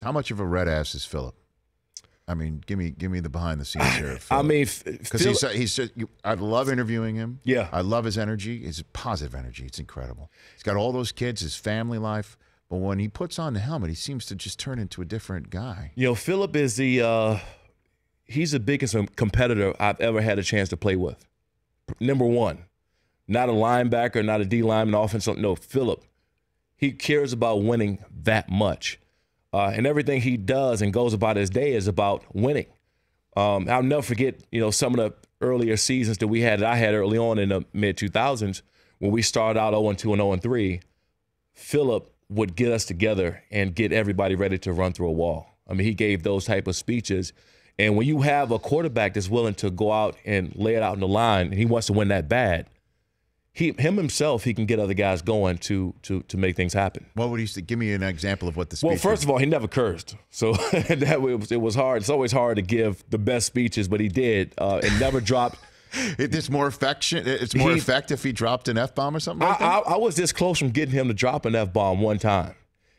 How much of a red ass is Philip? I mean, give me the behind the scenes here. I mean, because I love interviewing him. Yeah, I love his energy. His positive energy. It's incredible. He's got all those kids, his family life. But when he puts on the helmet, he seems to just turn into a different guy. You know, Philip is he's the biggest competitor I've ever had a chance to play with. Number one, not a linebacker, not a D lineman, offensive. No, Philip. He cares about winning that much. And everything he does and goes about his day is about winning. I'll never forget, you know, some of the earlier seasons that I had early on in the mid-2000s when we started out 0-2 and 0-3. Philip would get us together and get everybody ready to run through a wall. I mean, he gave those type of speeches. And when you have a quarterback that's willing to go out and lay it out in the line, and he wants to win that bad, he can get other guys going to make things happen. What would he say? Give me an example of what the speech. Well, first of all, he never cursed, so it was hard. It's always hard to give the best speeches, but he did, and never dropped. It's more effective if he dropped an F-bomb or something like that? I was this close from getting him to drop an F-bomb one time,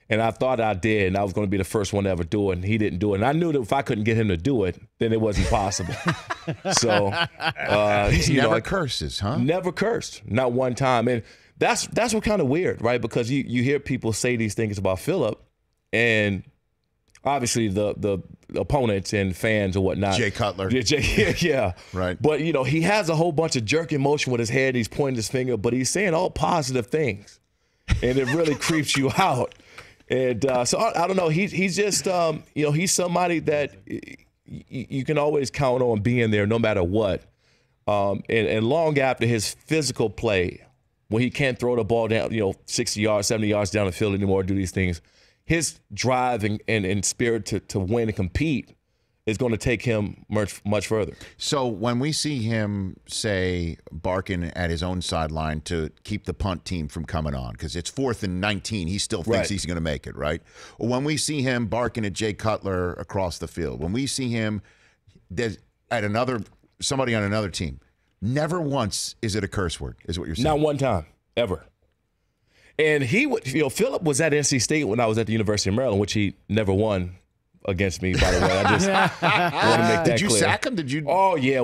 and I thought I did, and I was going to be the first one to ever do it, and he didn't do it. And I knew that if I couldn't get him to do it, then it wasn't possible. So he never curses, huh? Never cursed, not one time. And that's what kind of weird, right? Because you hear people say these things about Philip, and obviously the opponents and fans and whatnot. Jay Cutler. Yeah. Right. But, you know, he has a whole bunch of jerking motion with his head. He's pointing his finger, but he's saying all positive things. And it really creeps you out. And so I don't know. He's just, you know, he's somebody that you can always count on being there no matter what. And long after his physical play, when he can't throw the ball down, you know, 60 yards, 70 yards down the field anymore, do these things, his drive and spirit to win and compete is going to take him much further. So when we see him, say, barking at his own sideline to keep the punt team from coming on, because it's 4th and 19, he still thinks he's going to make it, right? Or when we see him barking at Jay Cutler across the field, when we see him at somebody on another team, never once is it a curse word, is what you're saying? Not one time, ever. And Philip was at NC State when I was at the University of Maryland, which he never won against me, by the way. I just want to make that clear. Did you sack him? Did you? Oh, yeah.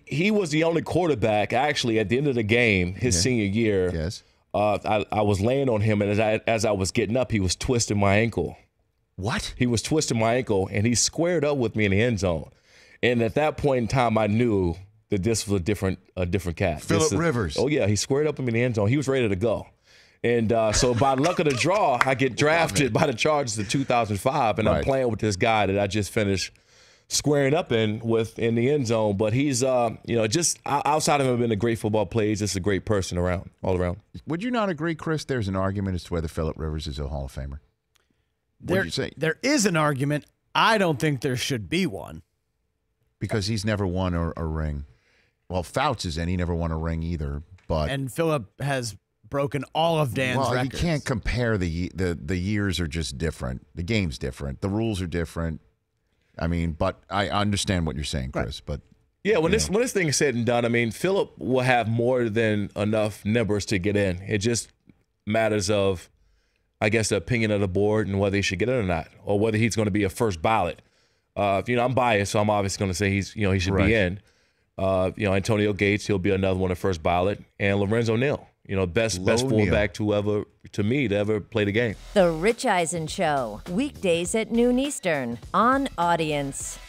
He was the only quarterback, actually, at the end of the game, his senior year. Yes. I was laying on him, and as I was getting up, he was twisting my ankle. What? He was twisting my ankle, and he squared up with me in the end zone. And at that point in time, I knew that this was a different cat. Philip Rivers. Oh, yeah. He squared up with me in the end zone. He was ready to go. And so by luck of the draw, I get drafted by the Chargers in 2005, and I'm playing with this guy that I just finished squaring up in the end zone. But he's, just outside of him being a great football player, he's just a great person all around. Would you not agree, Chris? There's an argument as to whether Philip Rivers is a Hall of Famer. What would you say? There is an argument. I don't think there should be one. Because he's never won a ring. Well, Fouts is in. He never won a ring either. And Philip has broken all of Dan's records. You can't compare the years are just different. The game's different. The rules are different. I mean, but I understand what you're saying, Chris. But yeah, when this thing is said and done, I mean, Philip will have more than enough numbers to get in. It just matters of, I guess, the opinion of the board and whether he should get in or not, or whether he's going to be a first ballot. I'm biased, so I'm obviously going to say he should be in. Antonio Gates, he'll be another one at first ballot, and Lorenzo Neal. Best fullback to ever play the game. The Rich Eisen Show, weekdays at noon Eastern on Audience.